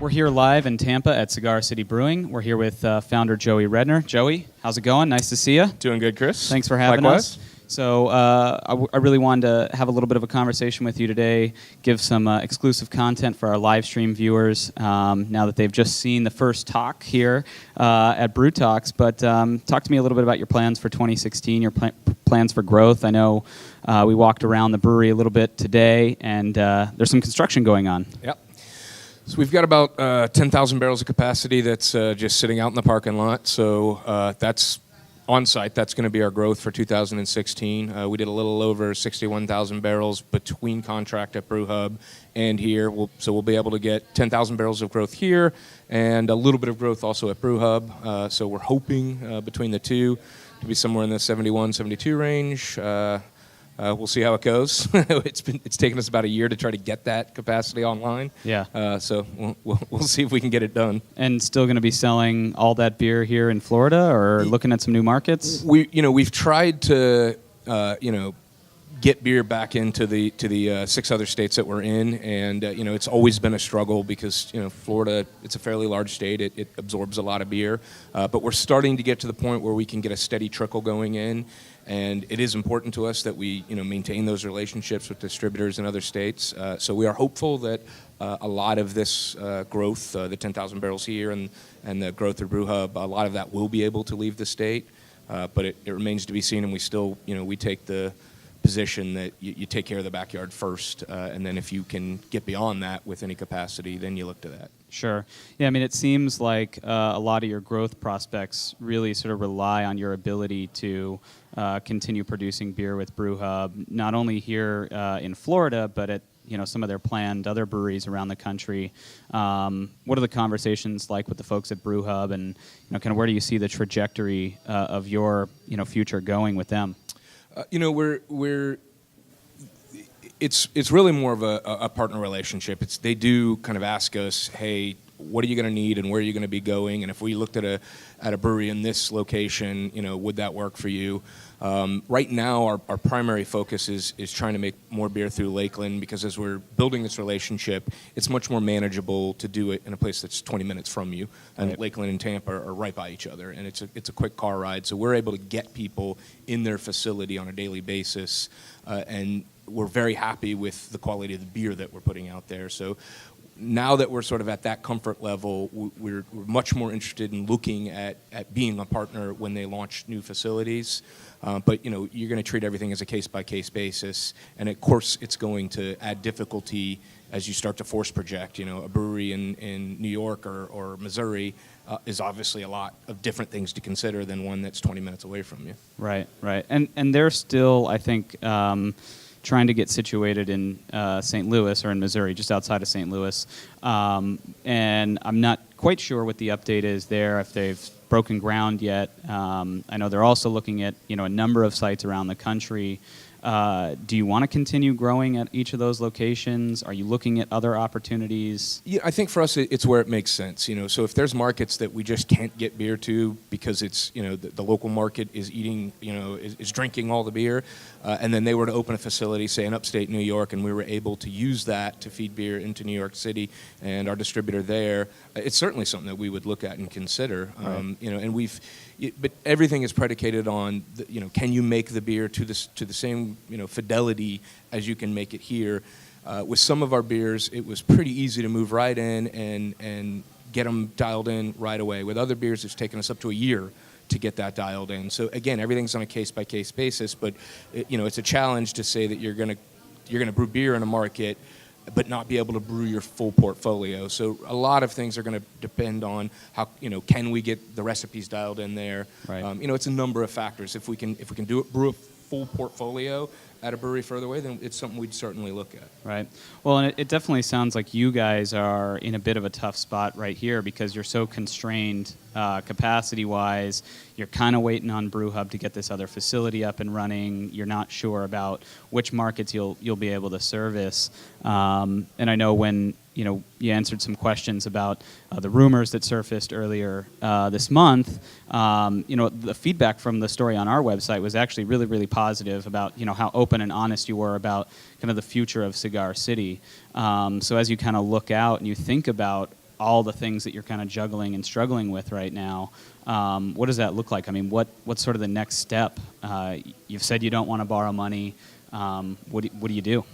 We're here live in Tampa at Cigar City Brewing. We're here with founder Joey Redner. Joey, how's it going? Nice to see you. Doing good, Chris. Thanks for having Likewise. us. So I really wanted to have a little bit of a conversation with you today, give some exclusive content for our live stream viewers now that they've just seen the first talk here at Brew Talks. But talk to me a little bit about your plans for 2016, your plans for growth. I know we walked around the brewery a little bit today, and there's some construction going on. Yep. So we've got about 10,000 barrels of capacity that's just sitting out in the parking lot. So that's on site. That's going to be our growth for 2016. We did a little over 61,000 barrels between contract at Brew Hub and here. So we'll be able to get 10,000 barrels of growth here and a little bit of growth also at Brew Hub. So we're hoping between the two to be somewhere in the 71, 72 range. We'll see how it goes. It's taken us about a year to try to get that capacity online. Yeah. So we'll see if we can get it done. And still going to be selling all that beer here in Florida, or looking at some new markets? We've tried to get beer back into the 6 other states that we're in, and it's always been a struggle because Florida, it's a fairly large state. It absorbs a lot of beer, but we're starting to get to the point where we can get a steady trickle going in. And it is important to us that we, maintain those relationships with distributors in other states. So we are hopeful that a lot of this growth, the 10,000 barrels here and the growth of Brew Hub, a lot of that will be able to leave the state. But it remains to be seen, and we still, we take the position that you take care of the backyard first, and then if you can get beyond that with any capacity, then you look to that. Sure. Yeah, I mean, it seems like a lot of your growth prospects really sort of rely on your ability to continue producing beer with Brew Hub, not only here in Florida, but at some of their planned other breweries around the country. What are the conversations like with the folks at Brew Hub, and kind of where do you see the trajectory of your future going with them? It's really more of a partner relationship. They do kind of ask us, hey, what are you going to need and where are you going to be going? And if we looked at a brewery in this location, would that work for you? Right now, our primary focus is trying to make more beer through Lakeland, because as we're building this relationship, it's much more manageable to do it in a place that's 20 minutes from you. And right. Lakeland and Tampa are right by each other, and it's a quick car ride. So we're able to get people in their facility on a daily basis, and we're very happy with the quality of the beer that we're putting out there. So now that we're sort of at that comfort level, we're much more interested in looking at being a partner when they launch new facilities. But you're going to treat everything as a case-by-case basis, and of course it's going to add difficulty as you start to force project. A brewery in New York or Missouri is obviously a lot of different things to consider than one that's 20 minutes away from you. Right. And they're still, I think, trying to get situated in St. Louis, or in Missouri, just outside of St. Louis. And I'm not quite sure what the update is there, if they've broken ground yet. I know they're also looking at a number of sites around the country. Do you want to continue growing at each of those locations? Are you looking at other opportunities? Yeah, I think for us it's where it makes sense. So if there's markets that we just can't get beer to because it's the local market is eating is drinking all the beer, and then they were to open a facility, say in upstate New York, and we were able to use that to feed beer into New York City and our distributor there, it's certainly something that we would look at and consider. Right. And but everything is predicated on can you make the beer to the same fidelity as you can make it here. With some of our beers, it was pretty easy to move right in and get them dialed in right away. With other beers, it's taken us up to a year to get that dialed in. So again, everything's on a case-by-case basis, but it's a challenge to say that you're going to brew beer in a market but not be able to brew your full portfolio. So a lot of things are going to depend on how can we get the recipes dialed in there. Right. It's a number of factors. If we can brew a full portfolio at a brewery further away, then it's something we'd certainly look at. Right. Well, and it definitely sounds like you guys are in a bit of a tough spot right here because you're so constrained capacity-wise. You're kind of waiting on Brew Hub to get this other facility up and running. You're not sure about which markets you'll be able to service. And I know when you answered some questions about the rumors that surfaced earlier this month. The feedback from the story on our website was actually really, really positive about how open and honest you were about kind of the future of Cigar City. So as you kind of look out and you think about all the things that you're kind of juggling and struggling with right now, what does that look like? I mean, what's sort of the next step? You've said you don't want to borrow money. What do you do?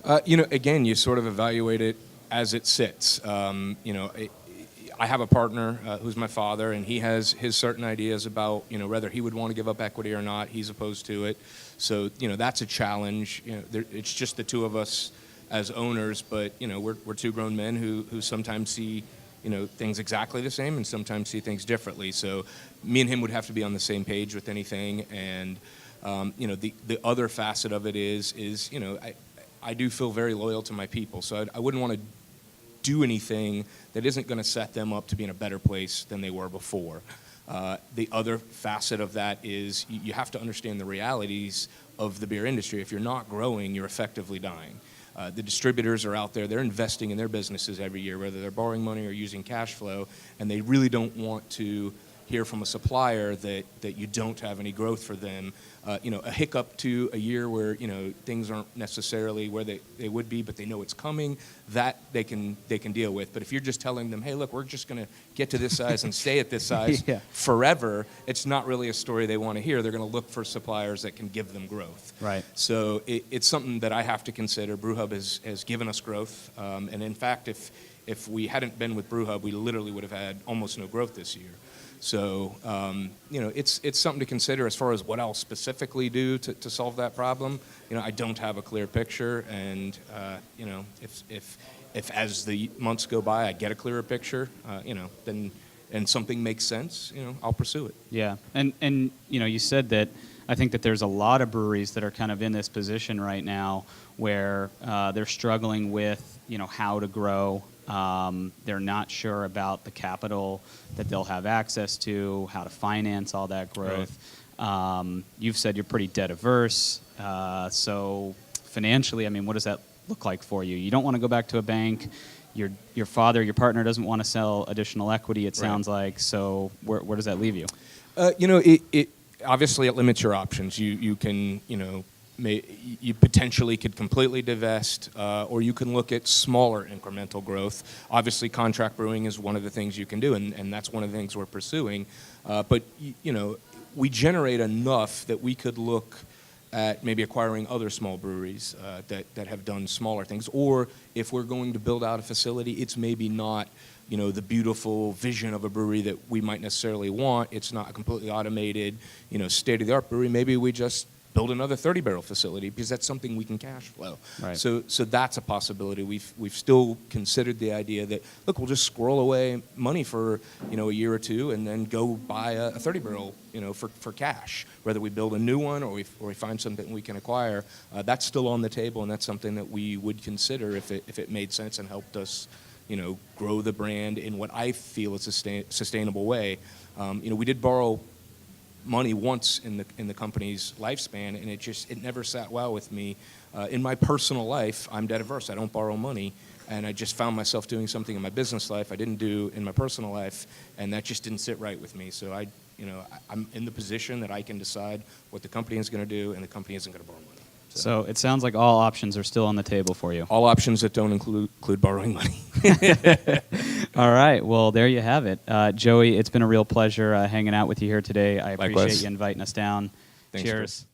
Again, you sort of evaluate it as it sits. I have a partner who's my father, and he has his certain ideas about, whether he would want to give up equity or not. He's opposed to it. So, that's a challenge. It's just the two of us as owners, but, we're two grown men who sometimes see, things exactly the same and sometimes see things differently. So me and him would have to be on the same page with anything. And, the other facet of it is I do feel very loyal to my people. So I wouldn't want to do anything that isn't going to set them up to be in a better place than they were before. The other facet of that is you have to understand the realities of the beer industry. If you're not growing, you're effectively dying. The distributors are out there, they're investing in their businesses every year, whether they're borrowing money or using cash flow, and they really don't want to hear from a supplier that you don't have any growth for them. A hiccup to a year where things aren't necessarily where they would be, but they know it's coming, that they can deal with. But if you're just telling them, hey, look, we're just going to get to this size and stay at this size forever, it's not really a story they want to hear. They're going to look for suppliers that can give them growth. Right. So it's something that I have to consider. BrewHub has given us growth, and in fact, if we hadn't been with BrewHub, we literally would have had almost no growth this year. So, it's something to consider as far as what I'll specifically do to solve that problem. I don't have a clear picture, and, if as the months go by I get a clearer picture, then and something makes sense, I'll pursue it. Yeah, and you said that I think that there's a lot of breweries that are kind of in this position right now where they're struggling with, how to grow. They're not sure about the capital that they'll have access to, how to finance all that growth. Right. You've said you're pretty debt averse. So financially, I mean, what does that look like for you? You don't want to go back to a bank. Your partner doesn't want to sell additional equity, it sounds like. So where does that leave you? It obviously it limits your options. You can, you potentially could completely divest, or you can look at smaller incremental growth. Obviously, contract brewing is one of the things you can do, and that's one of the things we're pursuing. But we generate enough that we could look at maybe acquiring other small breweries that have done smaller things. Or if we're going to build out a facility, it's maybe not the beautiful vision of a brewery that we might necessarily want. It's not a completely automated, state-of-the-art brewery. Maybe we just build another 30-barrel facility because that's something we can cash flow. Right. So that's a possibility. We've still considered the idea that, look, we'll just squirrel away money for a year or two and then go buy a 30-barrel for cash. Whether we build a new one or we find something we can acquire, that's still on the table, and that's something that we would consider if it made sense and helped us grow the brand in what I feel is a sustainable way. We did borrow money once in the company's lifespan, and it never sat well with me. In my personal life, I'm debt averse. I don't borrow money, and I just found myself doing something in my business life I didn't do in my personal life, and that just didn't sit right with me. So I'm in the position that I can decide what the company is going to do, and the company isn't going to borrow money. So it sounds like all options are still on the table for you. All options that don't include borrowing money. All right. Well, there you have it. Joey, it's been a real pleasure hanging out with you here today. I appreciate you inviting us down. Thanks, Cheers. Chris.